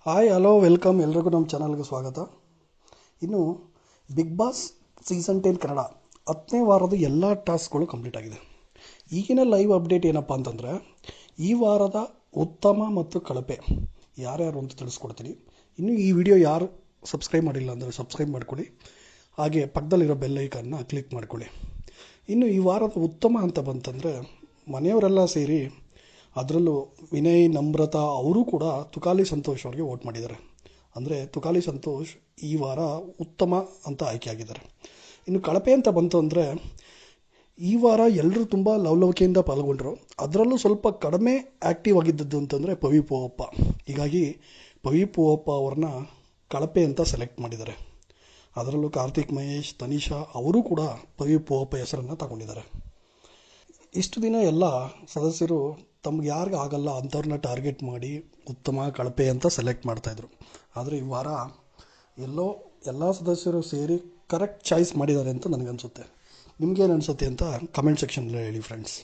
Hi hello welcome ಎಲ್ರಿಗೂ ನಮ್ಮ ಚಾನಲ್ಗೆ ಸ್ವಾಗತ. ಇನ್ನು ಬಿಗ್ ಬಾಸ್ ಸೀಸನ್ 10 ಕನ್ನಡ 10ನೇ ವಾರದ ಎಲ್ಲ ಟಾಸ್ಕ್ಗಳು ಕಂಪ್ಲೀಟ್ ಆಗಿದೆ. ಈಗಿನ ಲೈವ್ ಅಪ್ಡೇಟ್ ಏನಪ್ಪ ಅಂತಂದರೆ, ಈ ವಾರದ ಉತ್ತಮ ಮತ್ತು ಕಳಪೆ ಯಾರ್ಯಾರು ಅಂತ ತಿಳಿಸ್ಕೊಡ್ತೀನಿ. ಇನ್ನು ಈ ವಿಡಿಯೋ ಯಾರು ಸಬ್ಸ್ಕ್ರೈಬ್ ಮಾಡಿಲ್ಲ ಅಂದರೆ ಸಬ್ಸ್ಕ್ರೈಬ್ ಮಾಡ್ಕೊಳ್ಳಿ, ಹಾಗೆ ಪಕ್ಕದಲ್ಲಿರೋ ಬೆಲ್ ಐಕನ್ನ ಕ್ಲಿಕ್ ಮಾಡ್ಕೊಳ್ಳಿ. ಇನ್ನು ಈ ವಾರದ ಉತ್ತಮ ಅಂತ ಬಂತಂದರೆ, ಮನೆಯವರೆಲ್ಲ ಸೇರಿ ಅದರಲ್ಲೂ ವಿನಯ್ ನಮ್ರತಾ ಅವರು ಕೂಡ ತುಕಾಲಿ ಸಂತೋಷ್ ಅವ್ರಿಗೆ ವೋಟ್ ಮಾಡಿದ್ದಾರೆ. ಅಂದರೆ ತುಕಾಲಿ ಸಂತೋಷ್ ಈ ವಾರ ಉತ್ತಮ ಅಂತ ಆಯ್ಕೆಯಾಗಿದ್ದಾರೆ. ಇನ್ನು ಕಳಪೆ ಅಂತ ಬಂತು ಅಂದರೆ, ಈ ವಾರ ಎಲ್ಲರೂ ತುಂಬ ಲವಲವಿಕೆಯಿಂದ ಪಾಲ್ಗೊಂಡ್ರು. ಅದರಲ್ಲೂ ಸ್ವಲ್ಪ ಕಡಿಮೆ ಆ್ಯಕ್ಟಿವ್ ಆಗಿದ್ದದ್ದು ಅಂತಂದರೆ ಪವಿ ಪೂವಪ್ಪ. ಹೀಗಾಗಿ ಪವಿ ಪೂವಪ್ಪ ಅವ್ರನ್ನ ಕಳಪೆ ಅಂತ ಸೆಲೆಕ್ಟ್ ಮಾಡಿದ್ದಾರೆ. ಅದರಲ್ಲೂ ಕಾರ್ತಿಕ್ ಮಹೇಶ್ ತನಿಷಾ ಅವರು ಕೂಡ ಪವಿ ಪೂವಪ್ಪ ಹೆಸರನ್ನು ತಗೊಂಡಿದ್ದಾರೆ. ಇಷ್ಟು ದಿನ ಎಲ್ಲ ಸದಸ್ಯರು ತಮ್ಗೆ ಯಾರಿಗೂ ಆಗಲ್ಲ ಅಂಥವ್ರನ್ನ ಟಾರ್ಗೆಟ್ ಮಾಡಿ ಉತ್ತಮ ಕಳಪೆ ಅಂತ ಸೆಲೆಕ್ಟ್ ಮಾಡ್ತಾಯಿದ್ರು. ಆದರೆ ಈ ವಾರ ಎಲ್ಲ ಸದಸ್ಯರು ಸೇರಿ ಕರೆಕ್ಟ್ ಚಾಯ್ಸ್ ಮಾಡಿದ್ದಾರೆ ಅಂತ ನನಗನ್ಸುತ್ತೆ. ನಿಮಗೇನು ಅನಿಸುತ್ತೆ ಅಂತ ಕಮೆಂಟ್ ಸೆಕ್ಷನಲ್ಲಿ ಹೇಳಿ ಫ್ರೆಂಡ್ಸ್.